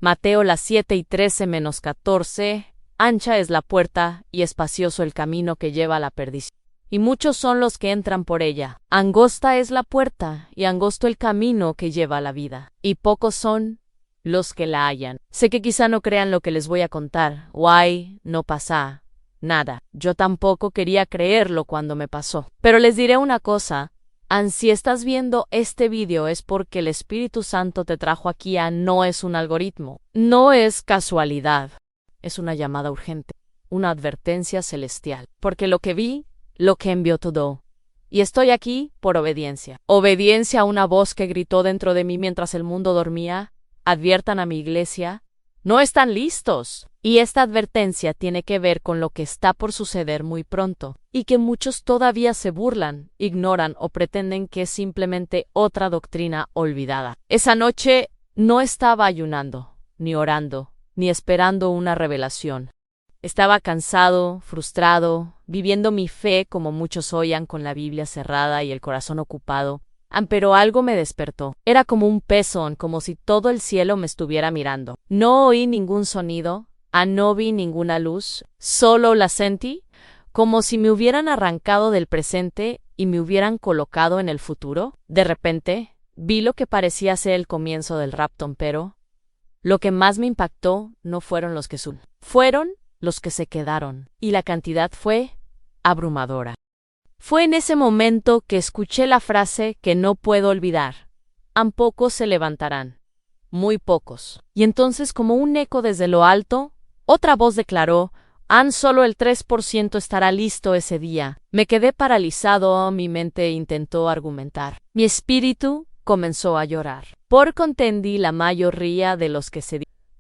Mateo las 7:13-14, ancha es la puerta y espacioso el camino que lleva a la perdición, y muchos son los que entran por ella. Angosta es la puerta y angosto el camino que lleva a la vida, y pocos son los que la hallan. Sé que quizá no crean lo que les voy a contar. Guay, no pasa nada. Yo tampoco quería creerlo cuando me pasó. Pero les diré una cosa. Si estás viendo este vídeo es porque el Espíritu Santo te trajo aquí. No es un algoritmo. No es casualidad. Es una llamada urgente. Una advertencia celestial. Porque lo que vi, lo que envió todo. Y estoy aquí por obediencia. Obediencia a una voz que gritó dentro de mí mientras el mundo dormía. Adviertan a mi iglesia, no están listos. Y esta advertencia tiene que ver con lo que está por suceder muy pronto, y que muchos todavía se burlan, ignoran o pretenden que es simplemente otra doctrina olvidada. Esa noche no estaba ayunando, ni orando, ni esperando una revelación. Estaba cansado, frustrado, viviendo mi fe como muchos oyan con la Biblia cerrada y el corazón ocupado. Pero algo me despertó. Era como un peso, como si todo el cielo me estuviera mirando. No oí ningún sonido, no vi ninguna luz, solo la sentí, como si me hubieran arrancado del presente y me hubieran colocado en el futuro. De repente, vi lo que parecía ser el comienzo del rapto, pero lo que más me impactó no fueron los que subieron, fueron los que se quedaron, y la cantidad fue abrumadora. Fue en ese momento que escuché la frase que no puedo olvidar. Pocos se levantarán. Muy pocos. Y entonces, como un eco desde lo alto, otra voz declaró, solo el 3% estará listo ese día. Me quedé paralizado, mi mente intentó argumentar. Mi espíritu comenzó a llorar. Porque entendí la mayoría de los que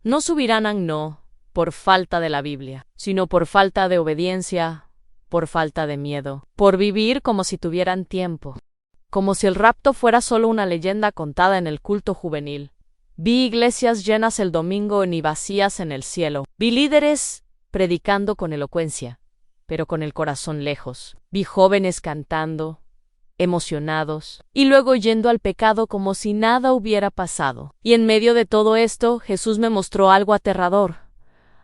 no subirán no, por falta de la Biblia, sino por falta de obediencia, por falta de miedo, por vivir como si tuvieran tiempo, como si el rapto fuera solo una leyenda contada en el culto juvenil. Vi iglesias llenas el domingo ni vacías en el cielo. Vi líderes predicando con elocuencia, pero con el corazón lejos. Vi jóvenes cantando, emocionados, y luego yendo al pecado como si nada hubiera pasado. Y en medio de todo esto, Jesús me mostró algo aterrador.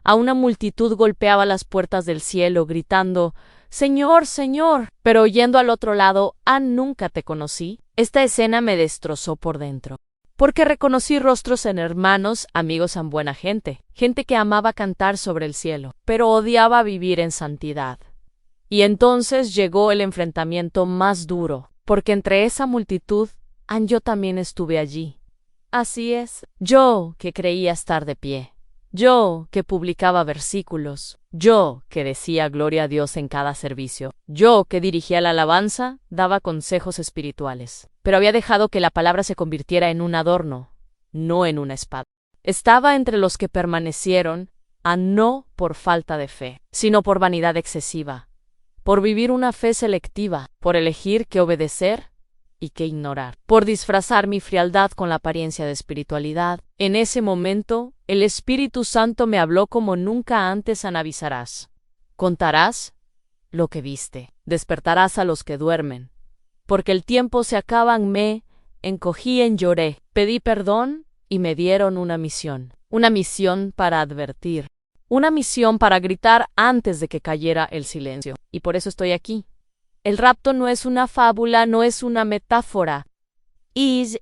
A una multitud golpeaba las puertas del cielo, gritando, «Señor, Señor», pero oyendo al otro lado, «Nunca te conocí». Esta escena me destrozó por dentro, porque reconocí rostros en hermanos, amigos en buena gente, gente que amaba cantar sobre el cielo, pero odiaba vivir en santidad. Y entonces llegó el enfrentamiento más duro, porque entre esa multitud, yo también estuve allí. Así es, yo que creía estar de pie. Yo que publicaba versículos, yo que decía gloria a Dios en cada servicio, yo que dirigía la alabanza, daba consejos espirituales, pero había dejado que la palabra se convirtiera en un adorno, no en una espada. Estaba entre los que permanecieron, no por falta de fe, sino por vanidad excesiva, por vivir una fe selectiva, por elegir qué obedecer y qué ignorar, por disfrazar mi frialdad con la apariencia de espiritualidad. En ese momento, el Espíritu Santo me habló como nunca antes. Avisarás, contarás lo que viste, despertarás a los que duermen, porque el tiempo se acaba. Me encogí y lloré, pedí perdón y me dieron una misión para advertir, una misión para gritar antes de que cayera el silencio, y por eso estoy aquí. El rapto no es una fábula, no es una metáfora. Y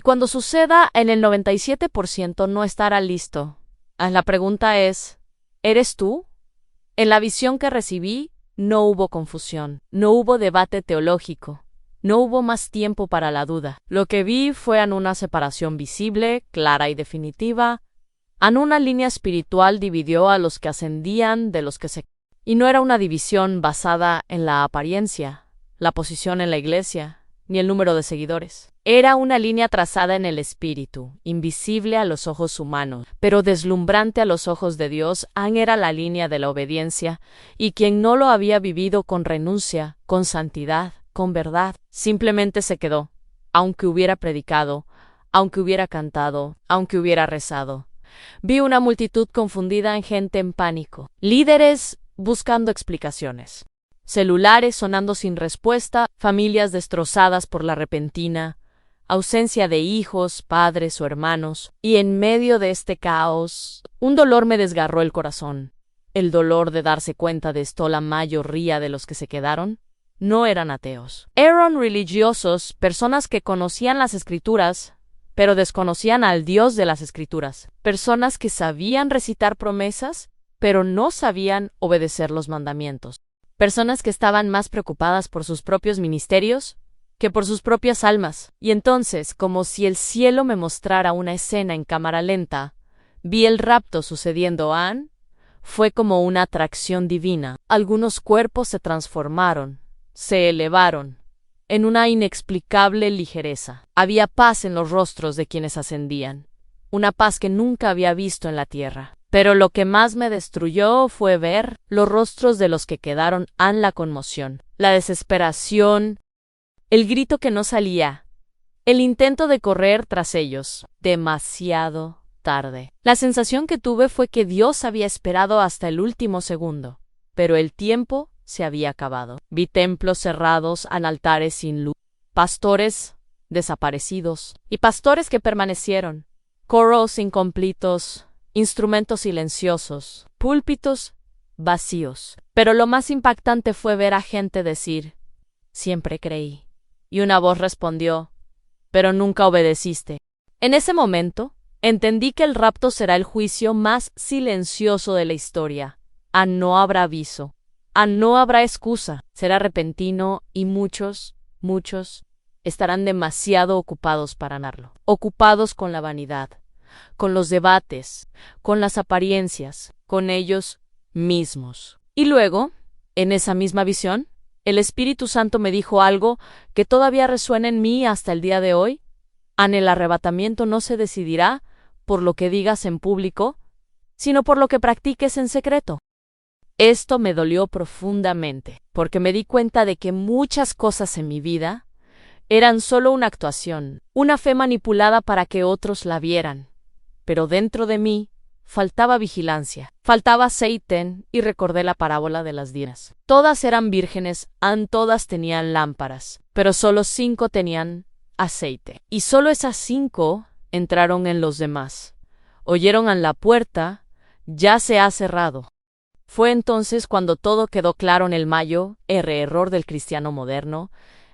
cuando suceda, en el 97% no estará listo. La pregunta es, ¿eres tú? En la visión que recibí, no hubo confusión, no hubo debate teológico, no hubo más tiempo para la duda. Lo que vi fue una separación visible, clara y definitiva. Una línea espiritual dividió a los que ascendían de los que se... Y no era una división basada en la apariencia, la posición en la iglesia, ni el número de seguidores. Era una línea trazada en el espíritu, invisible a los ojos humanos, pero deslumbrante a los ojos de Dios. Era la línea de la obediencia, y quien no lo había vivido con renuncia, con santidad, con verdad, simplemente se quedó, aunque hubiera predicado, aunque hubiera cantado, aunque hubiera rezado. Vi una multitud confundida, en gente en pánico, líderes buscando explicaciones, celulares sonando sin respuesta, familias destrozadas por la repentina, ausencia de hijos, padres o hermanos, y en medio de este caos, un dolor me desgarró el corazón. El dolor de darse cuenta de esto, la mayoría de los que se quedaron no eran ateos. Eran religiosos, personas que conocían las Escrituras, pero desconocían al Dios de las Escrituras. Personas que sabían recitar promesas, pero no sabían obedecer los mandamientos. Personas que estaban más preocupadas por sus propios ministerios que por sus propias almas. Y entonces, como si el cielo me mostrara una escena en cámara lenta, vi el rapto sucediendo. Fue como una atracción divina. Algunos cuerpos se transformaron, se elevaron, en una inexplicable ligereza. Había paz en los rostros de quienes ascendían, una paz que nunca había visto en la tierra. Pero lo que más me destruyó fue ver los rostros de los que quedaron. La conmoción, la desesperación, el grito que no salía, el intento de correr tras ellos. Demasiado tarde. La sensación que tuve fue que Dios había esperado hasta el último segundo, pero el tiempo se había acabado. Vi templos cerrados, altares sin luz, pastores desaparecidos y pastores que permanecieron, coros incompletos, instrumentos silenciosos, púlpitos vacíos. Pero lo más impactante fue ver a gente decir: siempre creí. Y una voz respondió: pero nunca obedeciste. En ese momento, entendí que el rapto será el juicio más silencioso de la historia. No habrá aviso. No habrá excusa. Será repentino y muchos estarán demasiado ocupados para narlo. Ocupados con la vanidad, con los debates, con las apariencias, con ellos mismos. Y luego, en esa misma visión, el Espíritu Santo me dijo algo que todavía resuena en mí hasta el día de hoy. El arrebatamiento no se decidirá por lo que digas en público, sino por lo que practiques en secreto. Esto me dolió profundamente, porque me di cuenta de que muchas cosas en mi vida eran solo una actuación, una fe manipulada para que otros la vieran. Pero dentro de mí faltaba vigilancia, faltaba aceite, y recordé la parábola de las dinas. Todas eran vírgenes, todas tenían lámparas, pero solo 5 tenían aceite. Y solo esas 5 entraron en los demás. Oyeron a la puerta: ya se ha cerrado. Fue entonces cuando todo quedó claro en el mayo. El error del cristiano moderno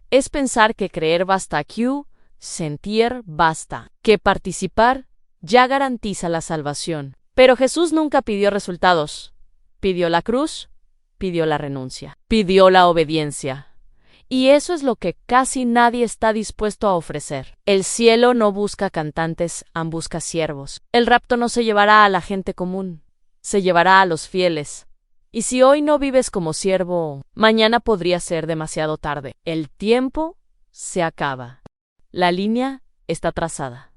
es pensar que creer basta, que sentir basta, que participar ya garantiza la salvación. Pero Jesús nunca pidió resultados. Pidió la cruz, pidió la renuncia, pidió la obediencia. Y eso es lo que casi nadie está dispuesto a ofrecer. El cielo no busca cantantes, busca siervos. El rapto no se llevará a la gente común, se llevará a los fieles. Y si hoy no vives como siervo, mañana podría ser demasiado tarde. El tiempo se acaba. La línea está trazada.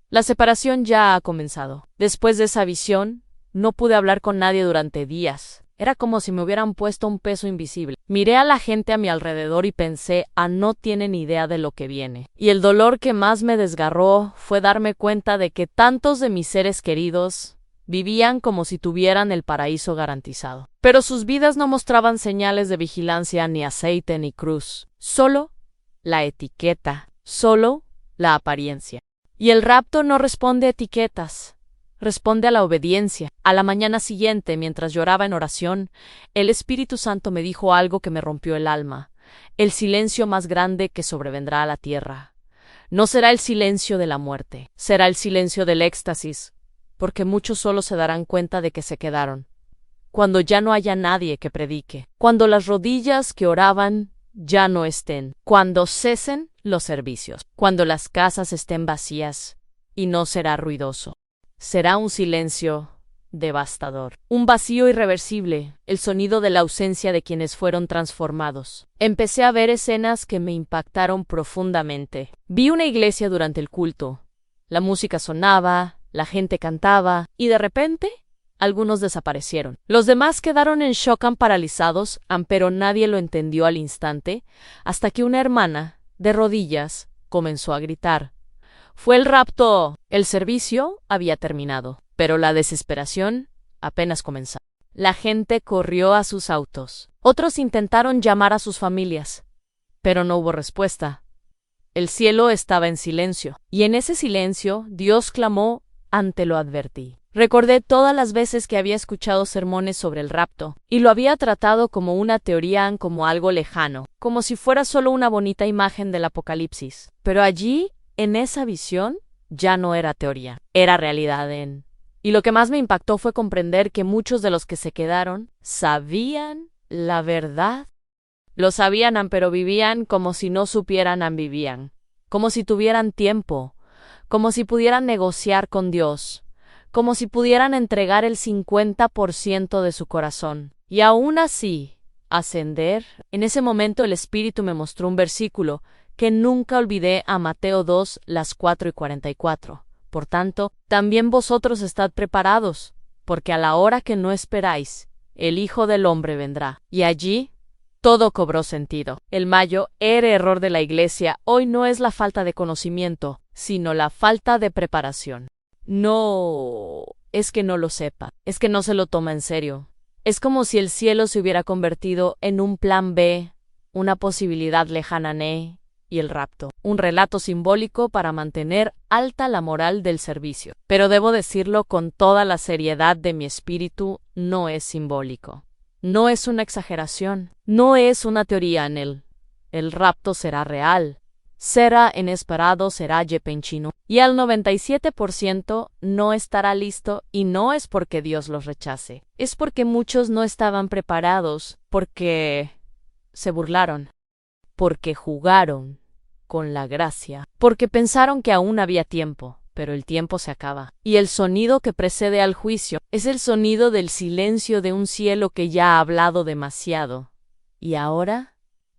La separación ya ha comenzado. Después de esa visión, no pude hablar con nadie durante días. Era como si me hubieran puesto un peso invisible. Miré a la gente a mi alrededor y pensé: no tienen idea de lo que viene. Y el dolor que más me desgarró fue darme cuenta de que tantos de mis seres queridos vivían como si tuvieran el paraíso garantizado. Pero sus vidas no mostraban señales de vigilancia, ni aceite, ni cruz. Solo la etiqueta, solo la apariencia. Y el rapto no responde a etiquetas, responde a la obediencia. A la mañana siguiente, mientras lloraba en oración, el Espíritu Santo me dijo algo que me rompió el alma: el silencio más grande que sobrevendrá a la tierra. No será el silencio de la muerte, será el silencio del éxtasis, porque muchos solo se darán cuenta de que se quedaron. Cuando ya no haya nadie que predique, cuando las rodillas que oraban ya no estén, cuando cesen los servicios, cuando las casas estén vacías y no será ruidoso. Será un silencio devastador, un vacío irreversible, el sonido de la ausencia de quienes fueron transformados. Empecé a ver escenas que me impactaron profundamente. Vi una iglesia durante el culto. La música sonaba, la gente cantaba, y de repente algunos desaparecieron. Los demás quedaron en shock, paralizados, pero nadie lo entendió al instante, hasta que una hermana, de rodillas, comenzó a gritar: «¡Fue el rapto!». El servicio había terminado, pero la desesperación apenas comenzaba. La gente corrió a sus autos. Otros intentaron llamar a sus familias, pero no hubo respuesta. El cielo estaba en silencio, y en ese silencio Dios clamó, ante lo advertí. Recordé todas las veces que había escuchado sermones sobre el rapto, y lo había tratado como una teoría, como algo lejano, como si fuera solo una bonita imagen del Apocalipsis. Pero allí, en esa visión, ya no era teoría, era realidad Y lo que más me impactó fue comprender que muchos de los que se quedaron sabían la verdad. Lo sabían, pero vivían como si no supieran, vivían, como si tuvieran tiempo, como si pudieran negociar con Dios, como si pudieran entregar el 50% de su corazón, y aún así, ascender. En ese momento el Espíritu me mostró un versículo que nunca olvidé, a Mateo 2, las 4:44. Por tanto, también vosotros estad preparados, porque a la hora que no esperáis, el Hijo del Hombre vendrá. Y allí todo cobró sentido. El mayor error de la Iglesia hoy no es la falta de conocimiento, sino la falta de preparación. No es que no lo sepa, es que no se lo toma en serio. Es como si el cielo se hubiera convertido en un plan B, una posibilidad lejana y el rapto, un relato simbólico para mantener alta la moral del servicio. Pero debo decirlo con toda la seriedad de mi espíritu, no es simbólico. No es una exageración, no es una teoría en él. El rapto será real, será inesperado, será repentino, y al 97% no estará listo, y no es porque Dios los rechace, es porque muchos no estaban preparados, porque se burlaron, porque jugaron con la gracia, porque pensaron que aún había tiempo. Pero el tiempo se acaba, y el sonido que precede al juicio es el sonido del silencio de un cielo que ya ha hablado demasiado. Y ahora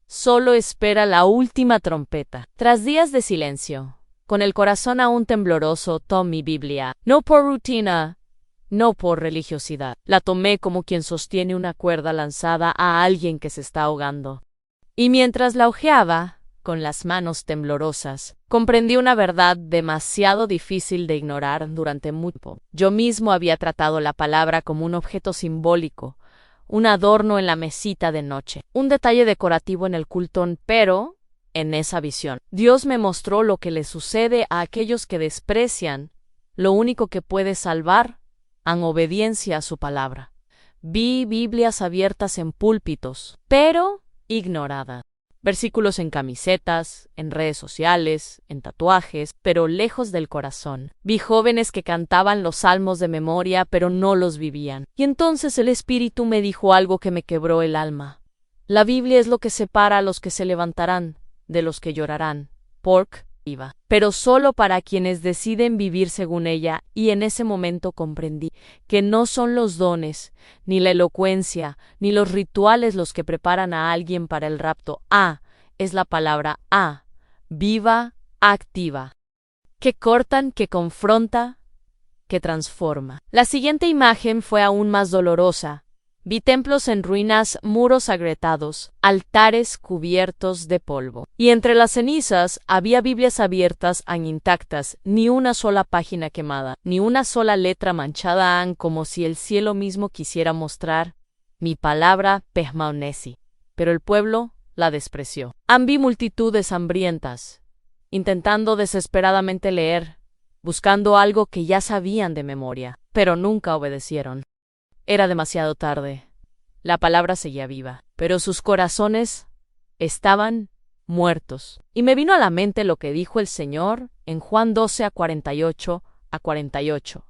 solo espera la última trompeta. Tras días de silencio, con el corazón aún tembloroso, tomé mi Biblia, no por rutina, no por religiosidad. La tomé como quien sostiene una cuerda lanzada a alguien que se está ahogando. Y mientras la hojeaba, con las manos temblorosas, comprendí una verdad demasiado difícil de ignorar durante mucho tiempo. Yo mismo había tratado la palabra como un objeto simbólico, un adorno en la mesita de noche, un detalle decorativo en el culto, pero, en esa visión, Dios me mostró lo que le sucede a aquellos que desprecian lo único que puede salvar, en obediencia a su palabra. Vi Biblias abiertas en púlpitos, pero ignoradas. Versículos en camisetas, en redes sociales, en tatuajes, pero lejos del corazón. Vi jóvenes que cantaban los salmos de memoria, pero no los vivían. Y entonces el Espíritu me dijo algo que me quebró el alma. La Biblia es lo que separa a los que se levantarán de los que llorarán. Pero solo para quienes deciden vivir según ella, y en ese momento comprendí que no son los dones, ni la elocuencia, ni los rituales los que preparan a alguien para el rapto. Es la palabra viva, activa, que cortan, que confronta, que transforma. La siguiente imagen fue aún más dolorosa. Vi templos en ruinas, muros agrietados, altares cubiertos de polvo. Y entre las cenizas había Biblias abiertas intactas, ni una sola página quemada, ni una sola letra manchada, como si el cielo mismo quisiera mostrar: mi palabra permanece. Pero el pueblo la despreció. Vi multitudes hambrientas, intentando desesperadamente leer, buscando algo que ya sabían de memoria, pero nunca obedecieron. Era demasiado tarde. La palabra seguía viva, pero sus corazones estaban muertos. Y me vino a la mente lo que dijo el Señor en Juan 12:48-48.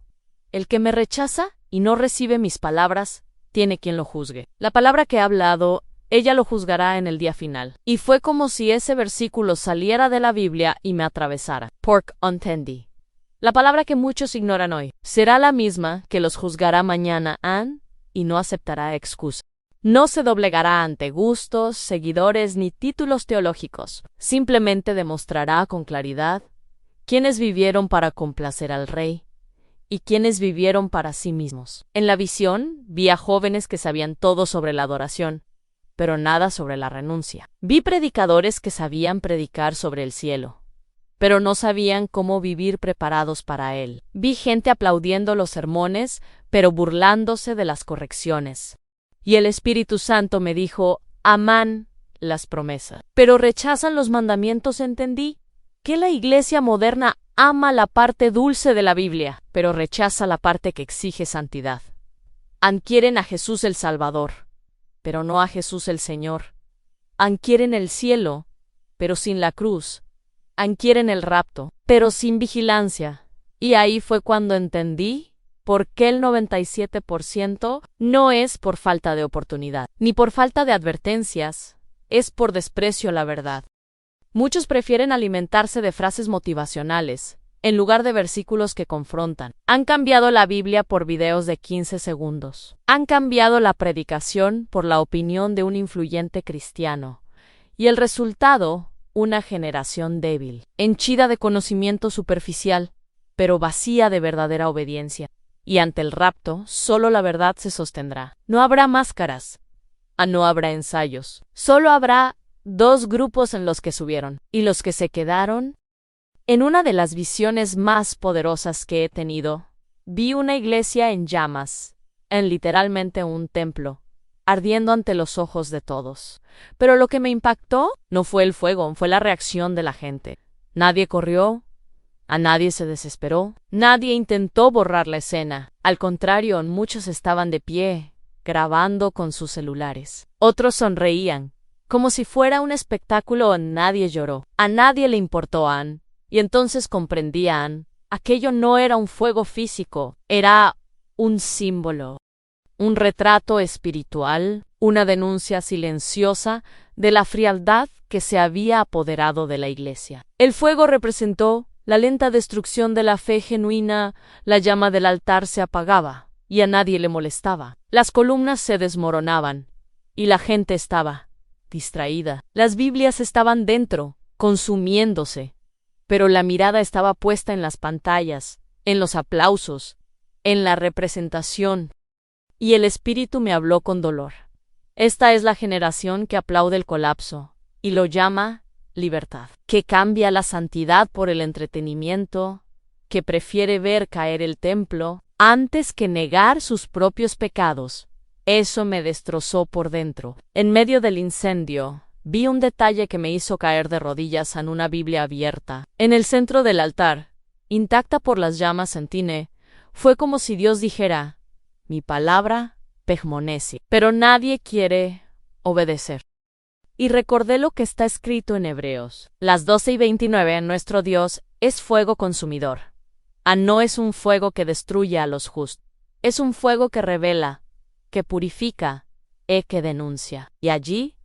El que me rechaza y no recibe mis palabras, tiene quien lo juzgue. La palabra que he hablado, ella lo juzgará en el día final. Y fue como si ese versículo saliera de la Biblia y me atravesara. Entendí. La palabra que muchos ignoran hoy será la misma que los juzgará mañana, y no aceptará excusa. No se doblegará ante gustos, seguidores ni títulos teológicos. Simplemente demostrará con claridad quiénes vivieron para complacer al Rey y quiénes vivieron para sí mismos. En la visión vi a jóvenes que sabían todo sobre la adoración, pero nada sobre la renuncia. Vi predicadores que sabían predicar sobre el cielo, pero no sabían cómo vivir preparados para él. Vi gente aplaudiendo los sermones, pero burlándose de las correcciones. Y el Espíritu Santo me dijo: aman las promesas, pero rechazan los mandamientos. Entendí. que la Iglesia moderna ama la parte dulce de la Biblia, pero rechaza la parte que exige santidad. Quieren a Jesús el Salvador, pero no a Jesús el Señor. Quieren el cielo, pero sin la cruz. Quieren el rapto, pero sin vigilancia. Y ahí fue cuando entendí por qué el 97% no es por falta de oportunidad, ni por falta de advertencias, es por desprecio a la verdad. Muchos prefieren alimentarse de frases motivacionales, en lugar de versículos que confrontan. Han cambiado la Biblia por videos de 15 segundos. Han cambiado la predicación por la opinión de un influyente cristiano. Y el resultado, una generación débil, henchida de conocimiento superficial, pero vacía de verdadera obediencia. Y ante el rapto, solo la verdad se sostendrá. No habrá máscaras. No habrá ensayos. Solo habrá 2 grupos en los que subieron. Y los que se quedaron. En una de las visiones más poderosas que he tenido, vi una iglesia en llamas, en literalmente un templo, ardiendo ante los ojos de todos. Pero lo que me impactó no fue el fuego, fue la reacción de la gente. Nadie corrió, a nadie se desesperó, nadie intentó borrar la escena. Al contrario, muchos estaban de pie, grabando con sus celulares. Otros sonreían, como si fuera un espectáculo. Nadie lloró, a nadie le importó y entonces comprendían, aquello no era un fuego físico, era un símbolo, un retrato espiritual, una denuncia silenciosa de la frialdad que se había apoderado de la iglesia. El fuego representó la lenta destrucción de la fe genuina, la llama del altar se apagaba, y a nadie le molestaba. Las columnas se desmoronaban, y la gente estaba distraída. Las Biblias estaban dentro, consumiéndose, pero la mirada estaba puesta en las pantallas, en los aplausos, en la representación. Y el Espíritu me habló con dolor. Esta es la generación que aplaude el colapso, y lo llama libertad, que cambia la santidad por el entretenimiento, que prefiere ver caer el templo antes que negar sus propios pecados. Eso me destrozó por dentro. En medio del incendio, vi un detalle que me hizo caer de rodillas en una Biblia abierta. En el centro del altar, intacta por las llamas centine, fue como si Dios dijera, mi palabra permanece, pero nadie quiere obedecer. Y recordé lo que está escrito en Hebreos. Las 12:29, nuestro Dios es fuego consumidor. No es un fuego que destruye a los justos. Es un fuego que revela, que purifica, que denuncia. Y allí,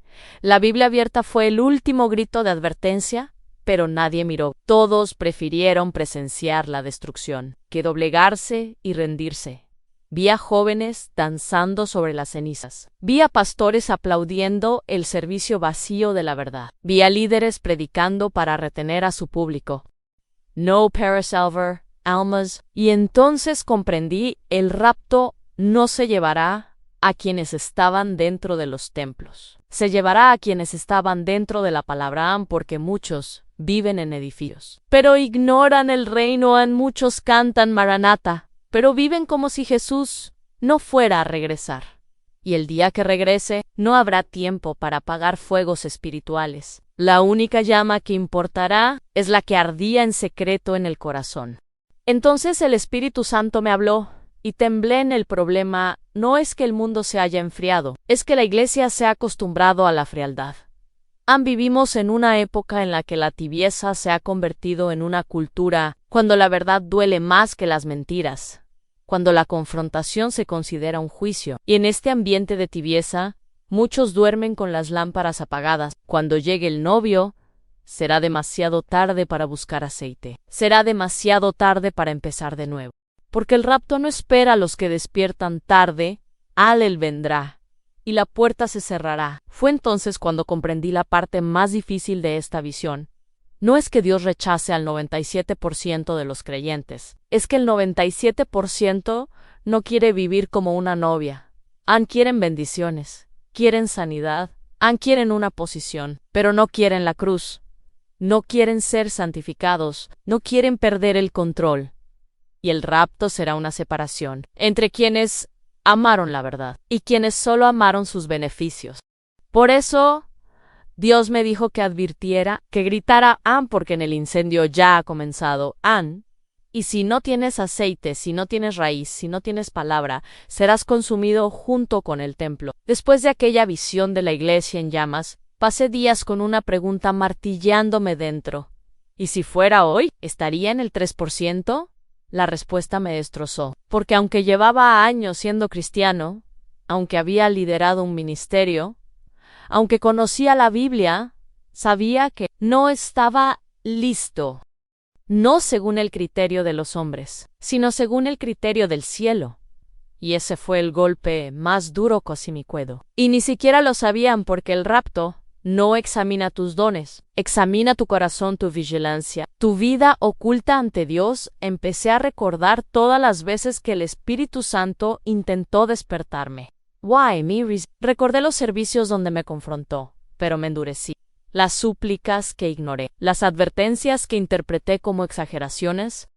la Biblia abierta fue el último grito de advertencia, pero nadie miró. Todos prefirieron presenciar la destrucción, que doblegarse y rendirse. Vi a jóvenes danzando sobre las cenizas. Vi a pastores aplaudiendo el servicio vacío de la verdad. Vi a líderes predicando para retener a su público. No para salvar almas. Y entonces comprendí, el rapto no se llevará a quienes estaban dentro de los templos. Se llevará a quienes estaban dentro de la palabra, porque muchos viven en edificios, pero ignoran el reino. Muchos cantan Maranata, pero viven como si Jesús no fuera a regresar. Y el día que regrese, no habrá tiempo para apagar fuegos espirituales. La única llama que importará es la que ardía en secreto en el corazón. Entonces el Espíritu Santo me habló, y temblé en el problema. No es que el mundo se haya enfriado, es que la iglesia se ha acostumbrado a la frialdad. Vivimos en una época en la que la tibieza se ha convertido en una cultura, cuando la verdad duele más que las mentiras, cuando la confrontación se considera un juicio. Y en este ambiente de tibieza, muchos duermen con las lámparas apagadas. Cuando llegue el novio, será demasiado tarde para buscar aceite. Será demasiado tarde para empezar de nuevo. Porque el rapto no espera a los que despiertan tarde, Él vendrá, y la puerta se cerrará. Fue entonces cuando comprendí la parte más difícil de esta visión. No es que Dios rechace al 97% de los creyentes, es que el 97% no quiere vivir como una novia. Quieren bendiciones, quieren sanidad, quieren una posición, pero no quieren la cruz. No quieren ser santificados, no quieren perder el control. Y el rapto será una separación entre quienes amaron la verdad y quienes solo amaron sus beneficios. Por eso, Dios me dijo que advirtiera, que gritara An porque en el incendio ya ha comenzado An. Y si no tienes aceite, si no tienes raíz, si no tienes palabra, serás consumido junto con el templo. Después de aquella visión de la iglesia en llamas, pasé días con una pregunta martillándome dentro. ¿Y si fuera hoy, estaría en el 3%? La respuesta me destrozó, porque aunque llevaba años siendo cristiano, aunque había liderado un ministerio, aunque conocía la Biblia, sabía que no estaba listo. No según el criterio de los hombres, sino según el criterio del cielo. Y ese fue el golpe más duro casi mi cuello. Y ni siquiera lo sabían porque el rapto no examina tus dones, examina tu corazón, tu vigilancia, tu vida oculta ante Dios. Empecé a recordar todas las veces que el Espíritu Santo intentó despertarme. Recordé los servicios donde me confrontó, pero me endurecí. Las súplicas que ignoré, las advertencias que interpreté como exageraciones,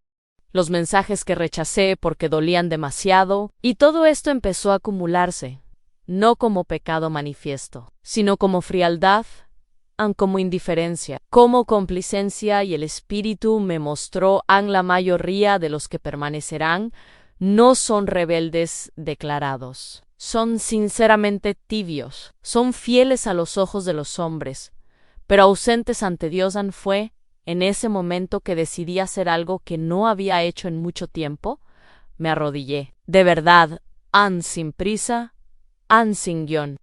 los mensajes que rechacé porque dolían demasiado, y todo esto empezó a acumularse, no como pecado manifiesto, sino como frialdad, como indiferencia, como complacencia, y el Espíritu me mostró la mayoría de los que permanecerán no son rebeldes declarados, son sinceramente tibios, son fieles a los ojos de los hombres, pero ausentes ante Dios. Fue en ese momento que decidí hacer algo que no había hecho en mucho tiempo. Me arrodillé. De verdad, sin prisa, sin guión.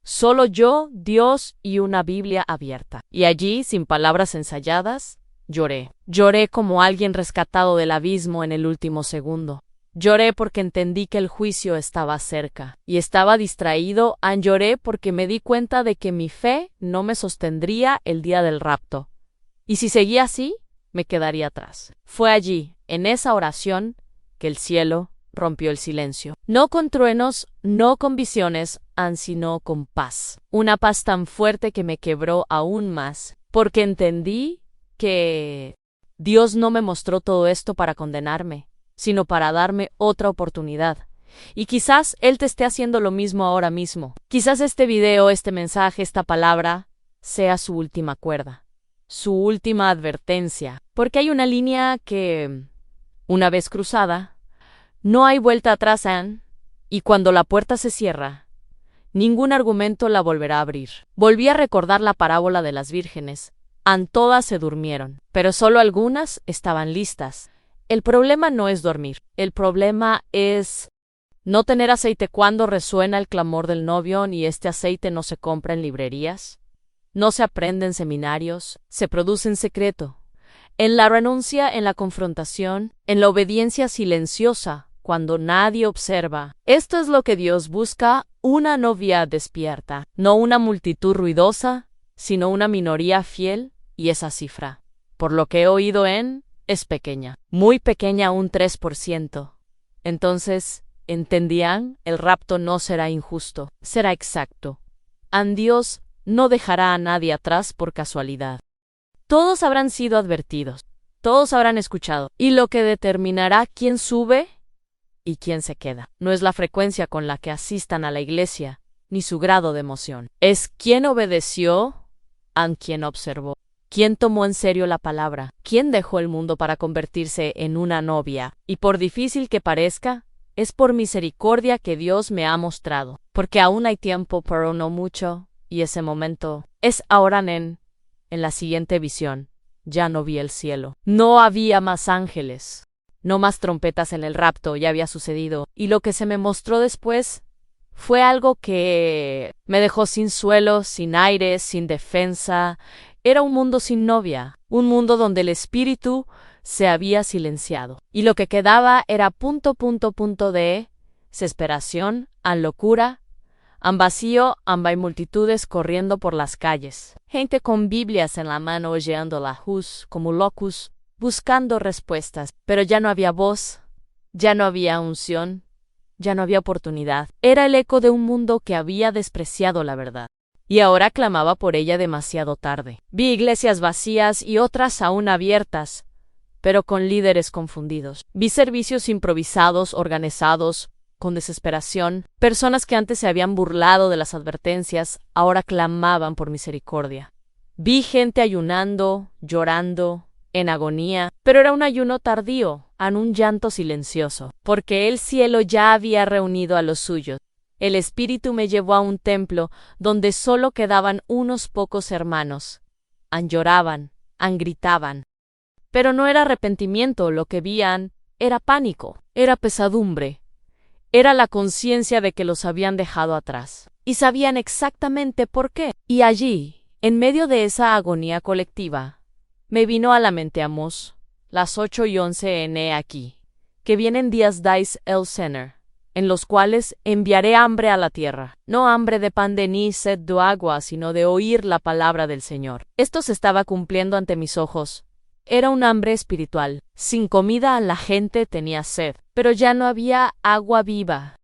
Solo yo, Dios y una Biblia abierta. Y allí, sin palabras ensayadas, lloré. Lloré como alguien rescatado del abismo en el último segundo. Lloré porque entendí que el juicio estaba cerca, y estaba distraído. Lloré porque me di cuenta de que mi fe no me sostendría el día del rapto, y si seguía así, me quedaría atrás. Fue allí, en esa oración, que el cielo rompió el silencio. No con truenos, no con visiones, sino con paz. Una paz tan fuerte que me quebró aún más, porque entendí que Dios no me mostró todo esto para condenarme, sino para darme otra oportunidad. Y quizás Él te esté haciendo lo mismo ahora mismo. Quizás este video, este mensaje, esta palabra, sea su última cuerda, su última advertencia, porque hay una línea que, una vez cruzada, no hay vuelta atrás, y cuando la puerta se cierra, ningún argumento la volverá a abrir. Volví a recordar la parábola de las vírgenes. Todas se durmieron, pero solo algunas estaban listas. El problema no es dormir, el problema es no tener aceite cuando resuena el clamor del novio, y este aceite no se compra en librerías, no se aprende en seminarios, se produce en secreto, en la renuncia, en la confrontación, en la obediencia silenciosa, cuando nadie observa. Esto es lo que Dios busca, una novia despierta, no una multitud ruidosa, sino una minoría fiel, y esa cifra, por lo que he oído es pequeña, muy pequeña, un 3%. Entonces, ¿entendían? El rapto no será injusto, será exacto. Dios no dejará a nadie atrás por casualidad. Todos habrán sido advertidos, todos habrán escuchado, y lo que determinará quién sube y quién se queda no es la frecuencia con la que asistan a la iglesia, ni su grado de emoción. Es quién obedeció, quién observó. ¿Quién tomó en serio la palabra? ¿Quién dejó el mundo para convertirse en una novia? Y por difícil que parezca, es por misericordia que Dios me ha mostrado, porque aún hay tiempo, pero no mucho, y ese momento es ahora. En la siguiente visión, ya no vi el cielo. No había más ángeles, no más trompetas en el rapto, ya había sucedido, y lo que se me mostró después fue algo que me dejó sin suelo, sin aire, sin defensa. Era un mundo sin novia, un mundo donde el espíritu se había silenciado, y lo que quedaba era de desesperación, locura, vacío, hay multitudes corriendo por las calles, gente con Biblias en la mano oyendo la luz como locos, buscando respuestas, pero ya no había voz, ya no había unción, ya no había oportunidad. Era el eco de un mundo que había despreciado la verdad, y ahora clamaba por ella demasiado tarde. Vi iglesias vacías y otras aún abiertas, pero con líderes confundidos. Vi servicios improvisados, organizados, con desesperación. Personas que antes se habían burlado de las advertencias, ahora clamaban por misericordia. Vi gente ayunando, llorando, en agonía, pero era un ayuno tardío, un llanto silencioso, porque el cielo ya había reunido a los suyos. El Espíritu me llevó a un templo donde solo quedaban unos pocos hermanos. Lloraban, gritaban. Pero no era arrepentimiento lo que vían, era pánico, era pesadumbre. Era la conciencia de que los habían dejado atrás. Y sabían exactamente por qué. Y allí, en medio de esa agonía colectiva, me vino a la mente Amós, las 8:11 n aquí, que vienen días dais el Señor, en los cuales enviaré hambre a la tierra, no hambre de pan ni sed de agua, sino de oír la palabra del Señor. Esto se estaba cumpliendo ante mis ojos. Era un hambre espiritual. Sin comida la gente tenía sed, pero ya no había agua viva.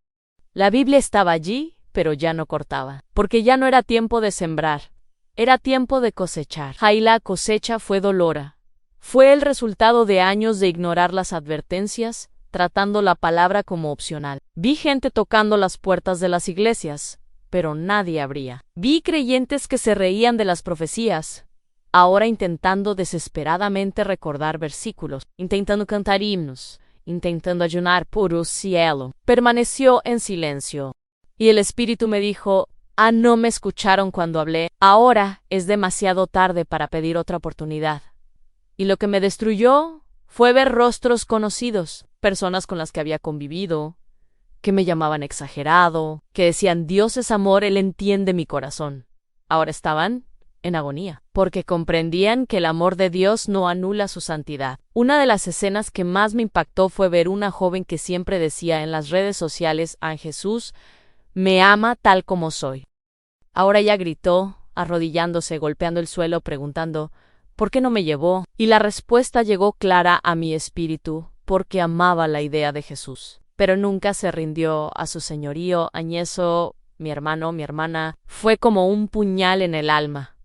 La Biblia estaba allí, pero ya no cortaba, porque ya no era tiempo de sembrar, era tiempo de cosechar. Y la cosecha fue dolora. Fue el resultado de años de ignorar las advertencias, tratando la palabra como opcional. Vi gente tocando las puertas de las iglesias, pero nadie abría. Vi creyentes que se reían de las profecías, ahora intentando desesperadamente recordar versículos, intentando cantar himnos, intentando ayunar por el cielo. Permaneció en silencio. Y el Espíritu me dijo, no me escucharon cuando hablé, ahora es demasiado tarde para pedir otra oportunidad. Y lo que me destruyó fue ver rostros conocidos, personas con las que había convivido, que me llamaban exagerado, que decían Dios es amor, Él entiende mi corazón. Ahora estaban en agonía, porque comprendían que el amor de Dios no anula su santidad. Una de las escenas que más me impactó fue ver una joven que siempre decía en las redes sociales a Jesús, me ama tal como soy. Ahora ella gritó, arrodillándose, golpeando el suelo, preguntando, ¿por qué no me llevó? Y la respuesta llegó clara a mi espíritu, porque amaba la idea de Jesús. Pero nunca se rindió a su señorío. Añeso, mi hermano, mi hermana, fue como un puñal en el alma,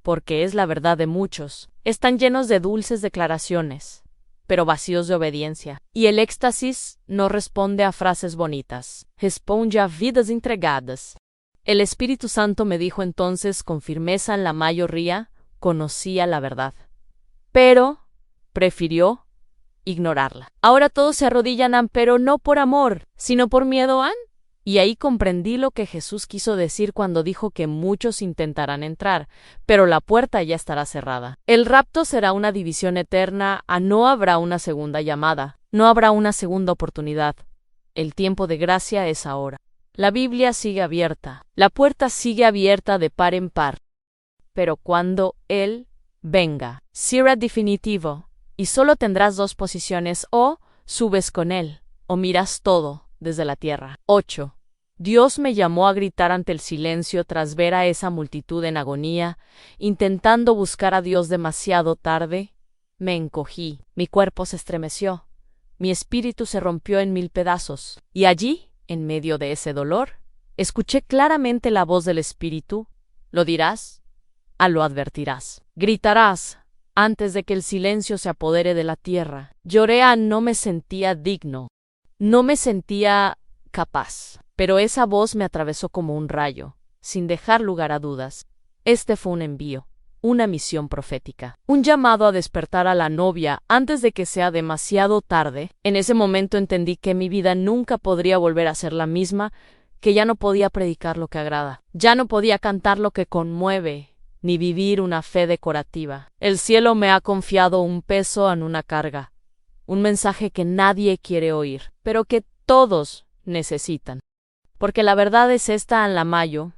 porque es la verdad de muchos. Están llenos de dulces declaraciones, pero vacíos de obediencia. Y el éxtasis no responde a frases bonitas, responde a vidas entregadas. El Espíritu Santo me dijo entonces con firmeza en la mayoría, conocía la verdad, pero prefirió ignorarla. Ahora todos se arrodillan, pero no por amor, sino por miedo. Y ahí comprendí lo que Jesús quiso decir cuando dijo que muchos intentarán entrar, pero la puerta ya estará cerrada. El rapto será una división eterna, no habrá una segunda llamada, no habrá una segunda oportunidad. El tiempo de gracia es ahora. La Biblia sigue abierta, la puerta sigue abierta de par en par. Pero cuando Él venga, será definitivo, y solo tendrás dos posiciones, o subes con Él, o miras todo desde la tierra. 8. Dios me llamó a gritar ante el silencio tras ver a esa multitud en agonía, intentando buscar a Dios demasiado tarde. Me encogí, mi cuerpo se estremeció, mi espíritu se rompió en 1000 pedazos, y allí, en medio de ese dolor, escuché claramente la voz del Espíritu. ¿Lo dirás? Lo advertirás. Gritarás antes de que el silencio se apodere de la tierra. Lloré, no me sentía digno. No me sentía capaz, pero esa voz me atravesó como un rayo, sin dejar lugar a dudas. Este fue un envío, una misión profética, un llamado a despertar a la novia antes de que sea demasiado tarde. En ese momento entendí que mi vida nunca podría volver a ser la misma, que ya no podía predicar lo que agrada, ya no podía cantar lo que conmueve, ni vivir una fe decorativa. El cielo me ha confiado un peso en una carga, un mensaje que nadie quiere oír, pero que todos necesitan. Porque la verdad es esta, en la mayo,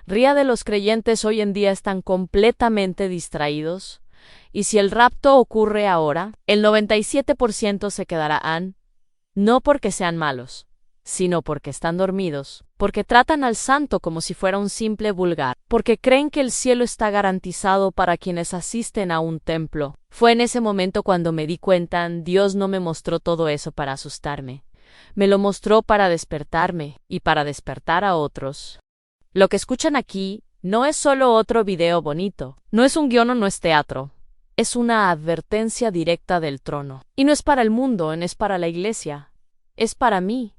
ría de los creyentes hoy en día están completamente distraídos, y si el rapto ocurre ahora, el 97% se quedarán, no porque sean malos, sino porque están dormidos, porque tratan al santo como si fuera un simple vulgar, porque creen que el cielo está garantizado para quienes asisten a un templo. Fue en ese momento cuando me di cuenta, Dios no me mostró todo eso para asustarme. Me lo mostró para despertarme y para despertar a otros. Lo que escuchan aquí no es solo otro video bonito, no es un guión o no es teatro. Es una advertencia directa del trono. Y no es para el mundo, no es para la iglesia. Es para mí.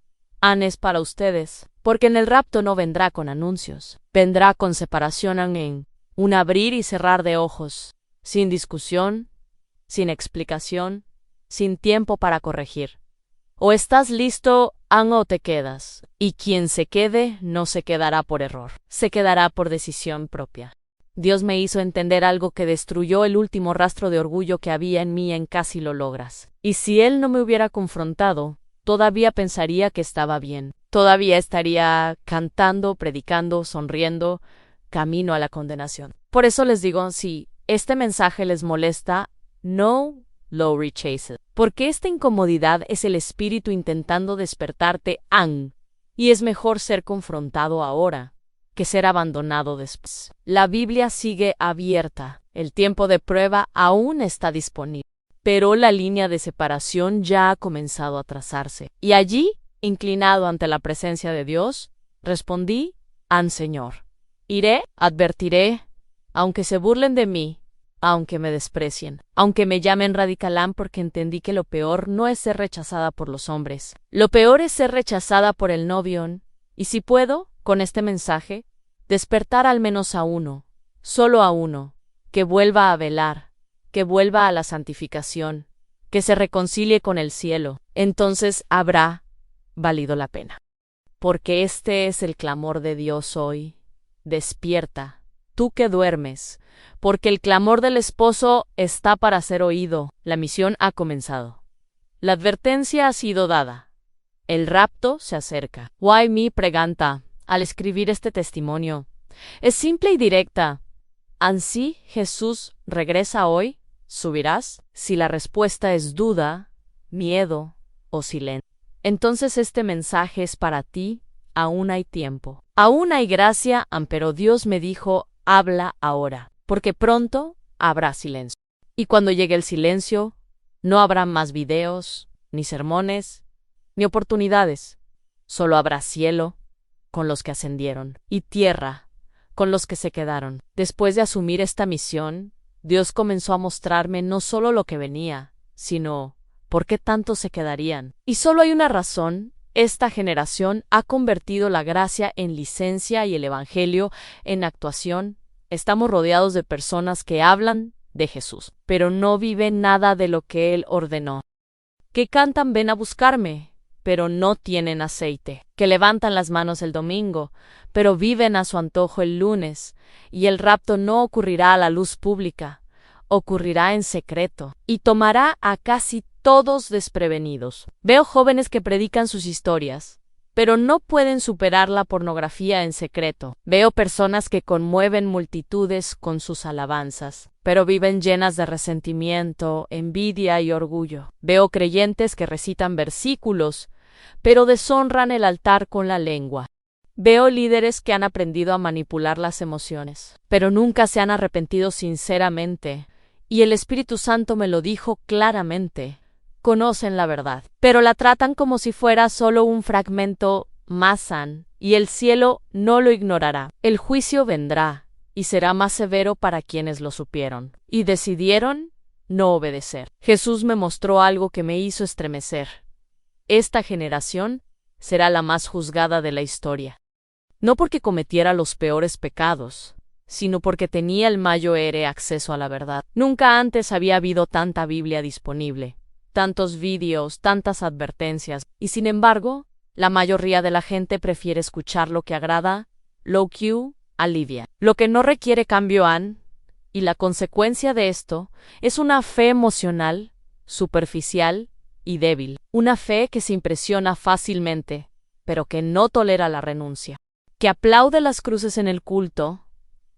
An es para ustedes, porque en el rapto no vendrá con anuncios, vendrá con separación en un abrir y cerrar de ojos, sin discusión, sin explicación, sin tiempo para corregir. O estás listo, An, o te quedas, y quien se quede no se quedará por error, se quedará por decisión propia. Dios me hizo entender algo que destruyó el último rastro de orgullo que había en mí en Casi lo logras. Y si Él no me hubiera confrontado, todavía pensaría que estaba bien. Todavía estaría cantando, predicando, sonriendo, camino a la condenación. Por eso les digo, si este mensaje les molesta, no lo rechaces. Porque esta incomodidad es el espíritu intentando despertarte, An, y es mejor ser confrontado ahora que ser abandonado después. La Biblia sigue abierta, el tiempo de prueba aún está disponible, pero la línea de separación ya ha comenzado a trazarse. Y allí, inclinado ante la presencia de Dios, respondí, An, Señor. Iré, advertiré, aunque se burlen de mí, aunque me desprecien, aunque me llamen radicalán, porque entendí que lo peor no es ser rechazada por los hombres. Lo peor es ser rechazada por el novio, y si puedo, con este mensaje, despertar al menos a uno, solo a uno, que vuelva a velar, que vuelva a la santificación, que se reconcilie con el cielo, entonces habrá valido la pena. Porque este es el clamor de Dios hoy. Despierta, tú que duermes, porque el clamor del esposo está para ser oído. La misión ha comenzado. La advertencia ha sido dada. El rapto se acerca. Why me pregunta, al escribir este testimonio. Es simple y directa. ¿Ansí Jesús regresa hoy? ¿Subirás? Si la respuesta es duda, miedo o silencio, entonces este mensaje es para ti. Aún hay tiempo. Aún hay gracia, pero Dios me dijo, habla ahora, porque pronto habrá silencio. Y cuando llegue el silencio, no habrá más videos, ni sermones, ni oportunidades. Solo habrá cielo, con los que ascendieron, y tierra, con los que se quedaron. Después de asumir esta misión, Dios comenzó a mostrarme no solo lo que venía, sino por qué tantos se quedarían. Y solo hay una razón. Esta generación ha convertido la gracia en licencia y el evangelio en actuación. Estamos rodeados de personas que hablan de Jesús, pero no viven nada de lo que Él ordenó. Que cantan ven a buscarme, pero no tienen aceite. Que levantan las manos el domingo, pero viven a su antojo el lunes. Y el rapto no ocurrirá a la luz pública, ocurrirá en secreto, y tomará a casi todos desprevenidos. Veo jóvenes que predican sus historias, pero no pueden superar la pornografía en secreto. Veo personas que conmueven multitudes con sus alabanzas, pero viven llenas de resentimiento, envidia y orgullo. Veo creyentes que recitan versículos, pero deshonran el altar con la lengua. Veo líderes que han aprendido a manipular las emociones, pero nunca se han arrepentido sinceramente, y el Espíritu Santo me lo dijo claramente. Conocen la verdad, pero la tratan como si fuera solo un fragmento más y el cielo no lo ignorará. El juicio vendrá, y será más severo para quienes lo supieron, y decidieron no obedecer. Jesús me mostró algo que me hizo estremecer. Esta generación será la más juzgada de la historia. No porque cometiera los peores pecados, sino porque tenía el mayor acceso a la verdad. Nunca antes había habido tanta Biblia disponible. Tantos vídeos, tantas advertencias, y sin embargo, la mayoría de la gente prefiere escuchar lo que agrada, lo que alivia, lo que no requiere cambio y la consecuencia de esto es una fe emocional, superficial y débil, una fe que se impresiona fácilmente, pero que no tolera la renuncia, que aplaude las cruces en el culto,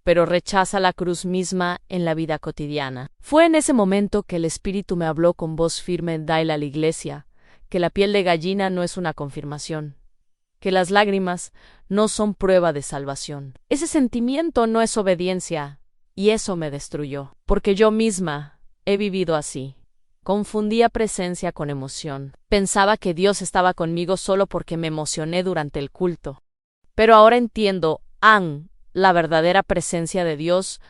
pero rechaza la cruz misma en la vida cotidiana. Fue en ese momento que el Espíritu me habló con voz firme: dile a la iglesia que la piel de gallina no es una confirmación, que las lágrimas no son prueba de salvación. Ese sentimiento no es obediencia, y eso me destruyó, porque yo misma he vivido así. Confundía presencia con emoción. Pensaba que Dios estaba conmigo solo porque me emocioné durante el culto. Pero ahora entiendo, la verdadera presencia de Dios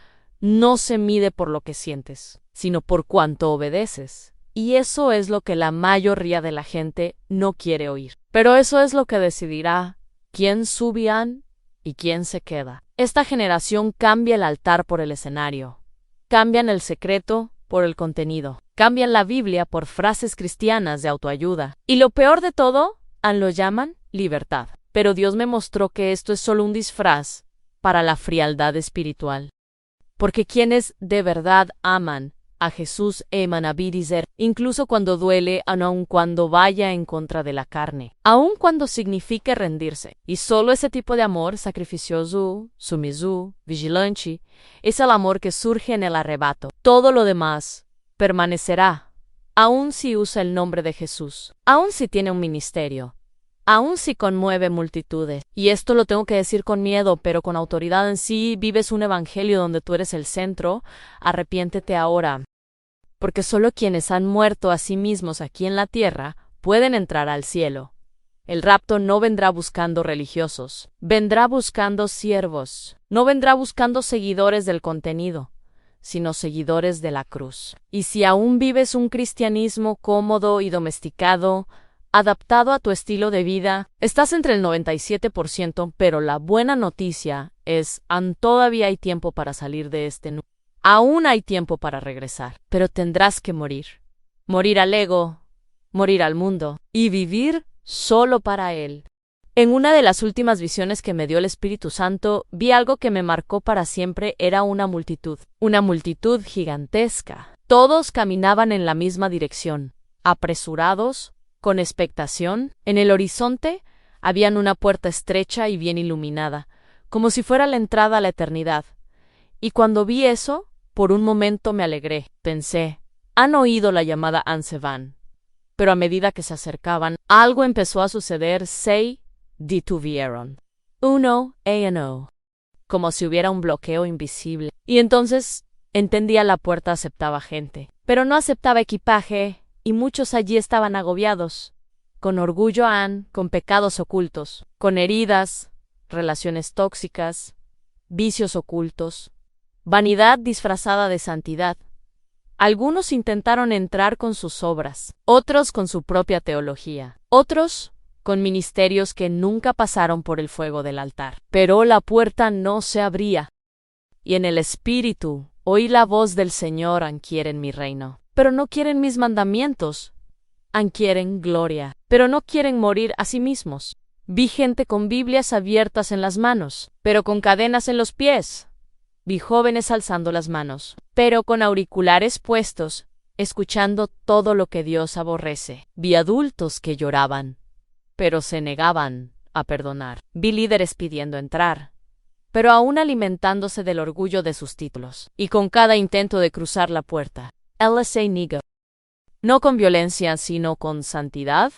no se mide por lo que sientes, sino por cuánto obedeces. Y eso es lo que la mayoría de la gente no quiere oír. Pero eso es lo que decidirá quién subirán y quién se queda. Esta generación cambia el altar por el escenario. Cambian el secreto por el contenido. Cambian la Biblia por frases cristianas de autoayuda. Y lo peor de todo, lo llaman libertad. Pero Dios me mostró que esto es solo un disfraz para la frialdad espiritual. Porque quienes de verdad aman a Jesús aman a dizer, incluso cuando duele, aun cuando vaya en contra de la carne, aun cuando signifique rendirse. Y solo ese tipo de amor sacrificioso, sumiso, vigilante, es el amor que surge en el arrebato. Todo lo demás permanecerá, aun si usa el nombre de Jesús, aun si tiene un ministerio, aun si conmueve multitudes. Y esto lo tengo que decir con miedo, pero con autoridad en sí. Vives un evangelio donde tú eres el centro. Arrepiéntete ahora. Porque solo quienes han muerto a sí mismos aquí en la tierra pueden entrar al cielo. El rapto no vendrá buscando religiosos, vendrá buscando siervos. No vendrá buscando seguidores del contenido, sino seguidores de la cruz. Y si aún vives un cristianismo cómodo y domesticado, adaptado a tu estilo de vida, estás entre el 97%, pero la buena noticia es, todavía hay tiempo para salir de este nudo. Aún hay tiempo para regresar, pero tendrás que morir. Morir al ego, morir al mundo, y vivir solo para Él. En una de las últimas visiones que me dio el Espíritu Santo, vi algo que me marcó para siempre. Era una multitud gigantesca. Todos caminaban en la misma dirección, apresurados, con expectación. En el horizonte habían una puerta estrecha y bien iluminada, como si fuera la entrada a la eternidad. Y cuando vi eso, por un momento me alegré. Pensé, han oído la llamada Ansevan. Pero a medida que se acercaban, algo empezó a suceder. Se detuvieron. Uno a como si hubiera un bloqueo invisible. Y entonces entendía, la puerta aceptaba gente, pero no aceptaba equipaje. Y muchos allí estaban agobiados, con orgullo, con pecados ocultos, con heridas, relaciones tóxicas, vicios ocultos, vanidad disfrazada de santidad. Algunos intentaron entrar con sus obras, otros con su propia teología, otros con ministerios que nunca pasaron por el fuego del altar. Pero la puerta no se abría. Y en el espíritu oí la voz del Señor: quieren mi reino, pero no quieren mis mandamientos. Quieren gloria, pero no quieren morir a sí mismos. Vi gente con Biblias abiertas en las manos, pero con cadenas en los pies. Vi jóvenes alzando las manos, pero con auriculares puestos, escuchando todo lo que Dios aborrece. Vi adultos que lloraban, pero se negaban a perdonar. Vi líderes pidiendo entrar, pero aún alimentándose del orgullo de sus títulos. Y con cada intento de cruzar la puerta, él se negó. No con violencia, sino con santidad,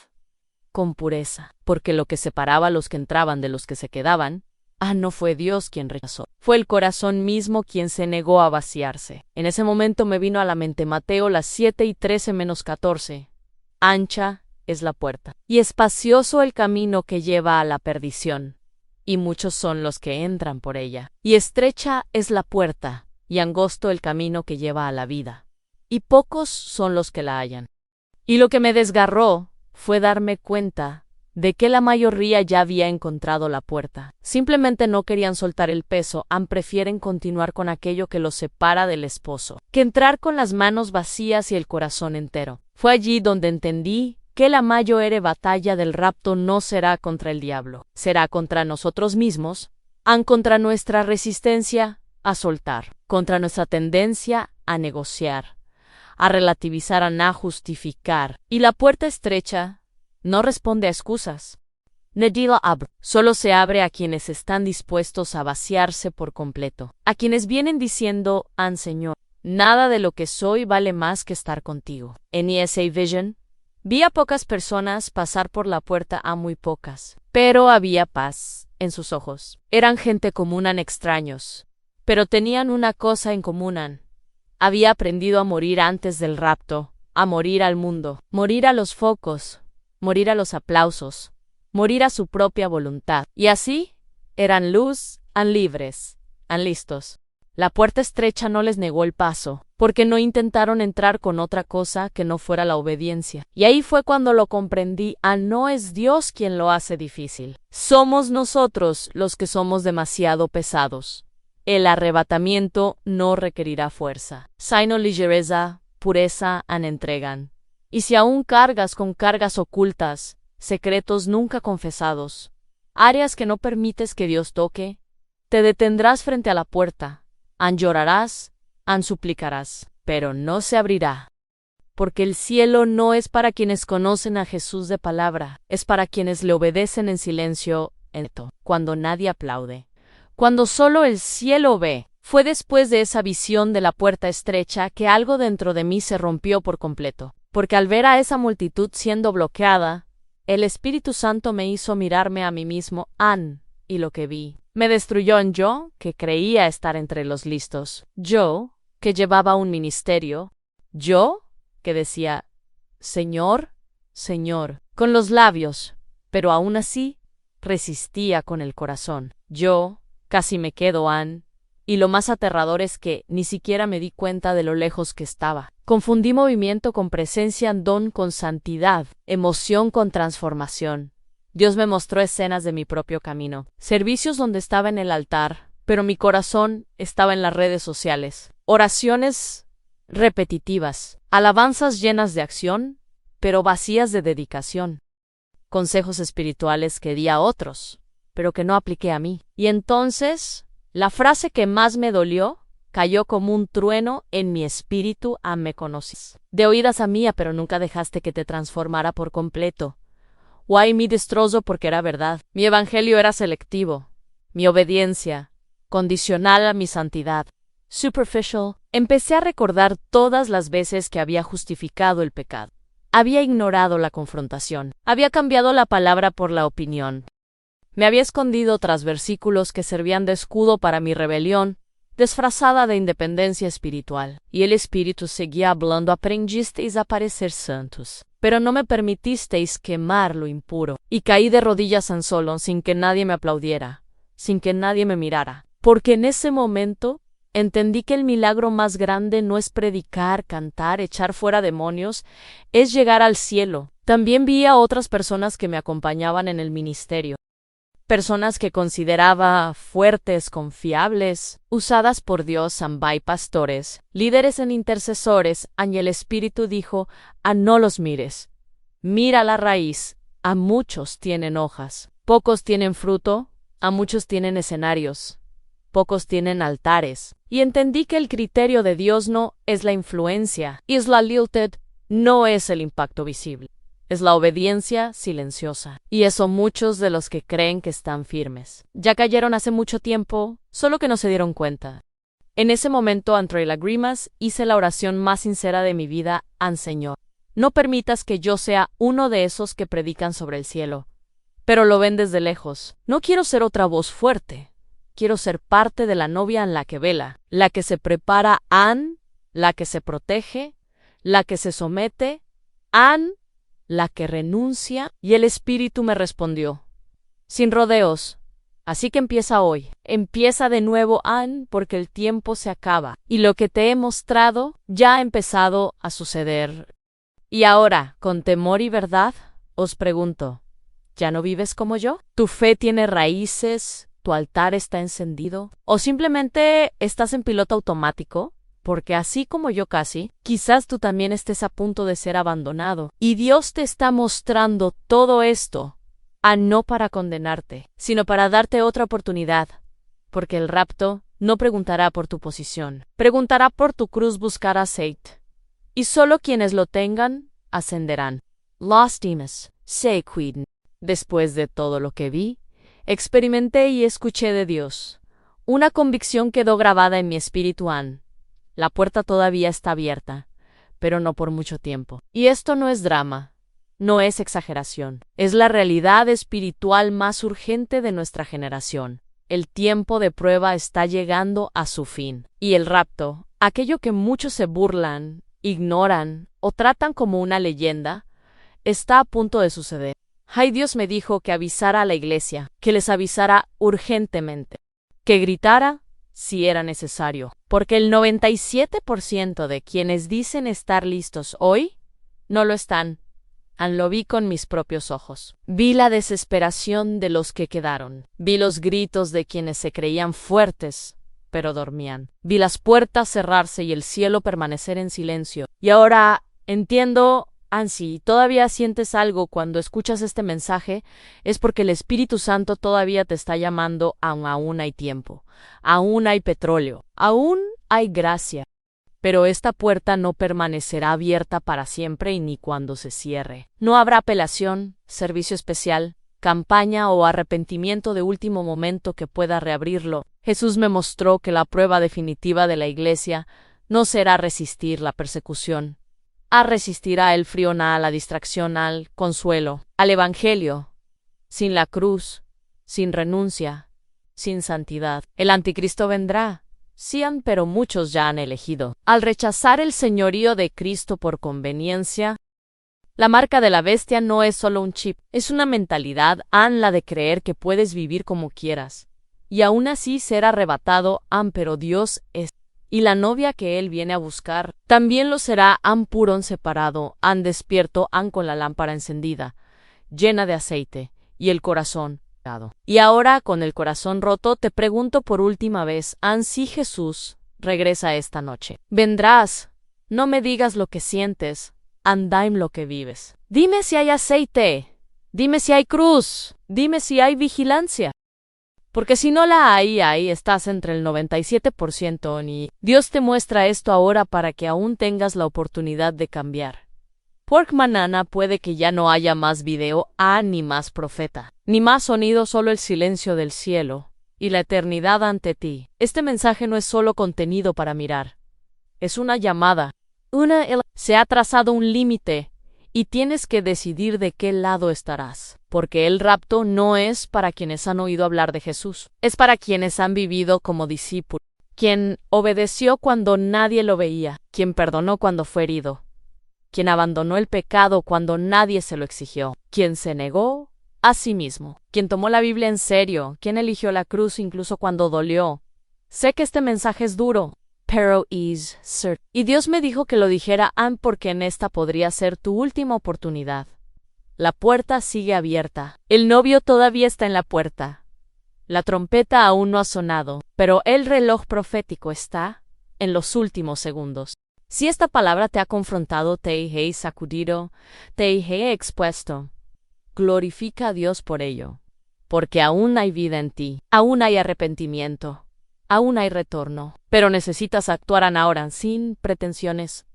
con pureza. Porque lo que separaba a los que entraban de los que se quedaban, no fue Dios quien rechazó. Fue el corazón mismo quien se negó a vaciarse. En ese momento me vino a la mente Mateo 7:13-14. Ancha es la puerta, y espacioso el camino que lleva a la perdición, y muchos son los que entran por ella. Y estrecha es la puerta, y angosto el camino que lleva a la vida, y pocos son los que la hallan. Y lo que me desgarró fue darme cuenta de que la mayoría ya había encontrado la puerta. Simplemente no querían soltar el peso, prefieren continuar con aquello que los separa del esposo, que entrar con las manos vacías y el corazón entero. Fue allí donde entendí que la mayor batalla del rapto no será contra el diablo, será contra nosotros mismos, contra nuestra resistencia a soltar, contra nuestra tendencia a negociar, a relativizar, a justificar. Y la puerta estrecha no responde a excusas. Nedila abre. Solo se abre a quienes están dispuestos a vaciarse por completo, a quienes vienen diciendo: Señor, nada de lo que soy vale más que estar contigo. En esa vision, vi a pocas personas pasar por la puerta, muy pocas, pero había paz en sus ojos. Eran gente común, extraños, pero tenían una cosa en común: había aprendido a morir antes del rapto, a morir al mundo, morir a los focos, morir a los aplausos, morir a su propia voluntad. Y así, eran luz, libres, listos. La puerta estrecha no les negó el paso, porque no intentaron entrar con otra cosa que no fuera la obediencia. Y ahí fue cuando lo comprendí, no es Dios quien lo hace difícil. Somos nosotros los que somos demasiado pesados. El arrebatamiento no requerirá fuerza, sino ligereza, pureza an entregan. Y si aún cargas con cargas ocultas, secretos nunca confesados, áreas que no permites que Dios toque, te detendrás frente a la puerta, llorarás, suplicarás, pero no se abrirá. Porque el cielo no es para quienes conocen a Jesús de palabra, es para quienes le obedecen en silencio, cuando nadie aplaude. Cuando solo el cielo ve. Fue después de esa visión de la puerta estrecha que algo dentro de mí se rompió por completo, porque al ver a esa multitud siendo bloqueada, el Espíritu Santo me hizo mirarme a mí mismo, y lo que vi me destruyó en yo, que creía estar entre los listos, yo, que llevaba un ministerio, yo, que decía, Señor, Señor, con los labios, pero aún así, resistía con el corazón. Yo, casi me quedo, y lo más aterrador es que ni siquiera me di cuenta de lo lejos que estaba. Confundí movimiento con presencia, don con santidad, emoción con transformación. Dios me mostró escenas de mi propio camino, servicios donde estaba en el altar, pero mi corazón estaba en las redes sociales, oraciones repetitivas, alabanzas llenas de acción, pero vacías de dedicación, consejos espirituales que di a otros, pero que no apliqué a mí. Y entonces, la frase que más me dolió cayó como un trueno en mi espíritu, me conoces. De oídas a mía, pero nunca dejaste que te transformara por completo. Guay mi destrozo porque era verdad. Mi evangelio era selectivo. Mi obediencia, condicional a mi santidad. Superficial. Empecé a recordar todas las veces que había justificado el pecado. Había ignorado la confrontación. Había cambiado la palabra por la opinión. Me había escondido tras versículos que servían de escudo para mi rebelión, disfrazada de independencia espiritual. Y el Espíritu seguía hablando, aprendisteis a parecer santos, pero no me permitisteis quemar lo impuro. Y caí de rodillas en solo, sin que nadie me aplaudiera, sin que nadie me mirara. Porque en ese momento entendí que el milagro más grande no es predicar, cantar, echar fuera demonios, es llegar al cielo. También vi a otras personas que me acompañaban en el ministerio. Personas que consideraba fuertes, confiables, usadas por Dios, y pastores, líderes en intercesores, y el Espíritu dijo, no los mires. Mira la raíz, a muchos tienen hojas, pocos tienen fruto, a muchos tienen escenarios, pocos tienen altares. Y entendí que el criterio de Dios no es la influencia, y es la lealtad, no es el impacto visible. Es la obediencia silenciosa. Y eso muchos de los que creen que están firmes. Ya cayeron hace mucho tiempo, solo que no se dieron cuenta. En ese momento, entre lágrimas, hice la oración más sincera de mi vida, Señor, no permitas que yo sea uno de esos que predican sobre el cielo, pero lo ven desde lejos. No quiero ser otra voz fuerte. Quiero ser parte de la novia en la que vela, la que se prepara, la que se protege, la que se somete, la que renuncia. Y el Espíritu me respondió, sin rodeos, así que empieza hoy, empieza de nuevo, porque el tiempo se acaba, y lo que te he mostrado ya ha empezado a suceder. Y ahora, con temor y verdad, os pregunto, ¿ya no vives como yo? ¿Tu fe tiene raíces? ¿Tu altar está encendido? ¿O simplemente estás en piloto automático? Porque así como yo casi, quizás tú también estés a punto de ser abandonado. Y Dios te está mostrando todo esto, no para condenarte, sino para darte otra oportunidad. Porque el rapto no preguntará por tu posición, preguntará por tu cruz, buscar aceite. Y solo quienes lo tengan, ascenderán. Los demás se cuiden. Después de todo lo que vi, experimenté y escuché de Dios, una convicción quedó grabada en mi espíritu. La puerta todavía está abierta, pero no por mucho tiempo. Y esto no es drama, no es exageración. Es la realidad espiritual más urgente de nuestra generación. El tiempo de prueba está llegando a su fin. Y el rapto, aquello que muchos se burlan, ignoran o tratan como una leyenda, está a punto de suceder. Dios me dijo que avisara a la iglesia, que les avisara urgentemente, que gritara si era necesario. porque el 97% de quienes dicen estar listos hoy no lo están. Lo vi con mis propios ojos. Vi la desesperación de los que quedaron. Vi los gritos de quienes se creían fuertes, pero dormían. Vi las puertas cerrarse y el cielo permanecer en silencio. Y ahora entiendo, si todavía sientes algo cuando escuchas este mensaje, es porque el Espíritu Santo todavía te está llamando, aún hay tiempo, aún hay petróleo, aún hay gracia. Pero esta puerta no permanecerá abierta para siempre y ni cuando se cierre. No habrá apelación, servicio especial, campaña o arrepentimiento de último momento que pueda reabrirlo. Jesús me mostró que la prueba definitiva de la Iglesia no será resistir la persecución. Resistirá el frío, a la distracción, al consuelo, al Evangelio. Sin la cruz, sin renuncia, sin santidad. El anticristo vendrá. Sí, pero muchos ya han elegido. Al rechazar el señorío de Cristo por conveniencia, la marca de la bestia no es solo un chip, es una mentalidad, la de creer que puedes vivir como quieras, y aún así ser arrebatado, pero Dios es. Y la novia que Él viene a buscar, también lo será, purón separado, despierto, con la lámpara encendida, llena de aceite, y el corazón. Y ahora, con el corazón roto, te pregunto por última vez, si Jesús regresa esta noche. Vendrás, no me digas lo que sientes, dime lo que vives. Dime si hay aceite, dime si hay cruz, dime si hay vigilancia. Porque si no la hay, ahí estás entre el 97% y Dios te muestra esto ahora para que aún tengas la oportunidad de cambiar. Porque mañana puede que ya no haya más video, ni más profeta, ni más sonido, solo el silencio del cielo y la eternidad ante ti. Este mensaje no es solo contenido para mirar, es una llamada. Se ha trazado un límite y tienes que decidir de qué lado estarás. Porque el rapto no es para quienes han oído hablar de Jesús, es para quienes han vivido como discípulos, quien obedeció cuando nadie lo veía, quien perdonó cuando fue herido, quien abandonó el pecado cuando nadie se lo exigió, quien se negó a sí mismo, quien tomó la Biblia en serio, quien eligió la cruz incluso cuando dolió. Sé que este mensaje es duro, pero es cierto. Y Dios me dijo que lo dijera, porque en esta podría ser tu última oportunidad. La puerta sigue abierta. El novio todavía está en la puerta. La trompeta aún no ha sonado, pero el reloj profético está en los últimos segundos. Si esta palabra te ha confrontado, te he sacudido, te he expuesto, glorifica a Dios por ello, porque aún hay vida en ti, aún hay arrepentimiento, aún hay retorno, pero necesitas actuar ahora sin pretensiones,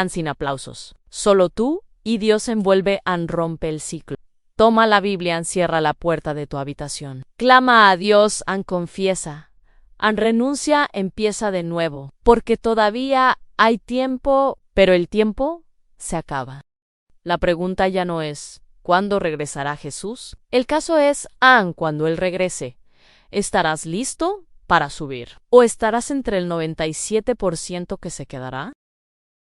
sin aplausos. Solo tú y Dios envuelve, rompe el ciclo. Toma la Biblia, cierra la puerta de tu habitación. Clama a Dios, confiesa, renuncia, empieza de nuevo, porque todavía hay tiempo, pero el tiempo se acaba. La pregunta ya no es, ¿cuándo regresará Jesús? El caso es, cuando Él regrese, ¿estarás listo para subir? ¿O estarás entre el 97% que se quedará?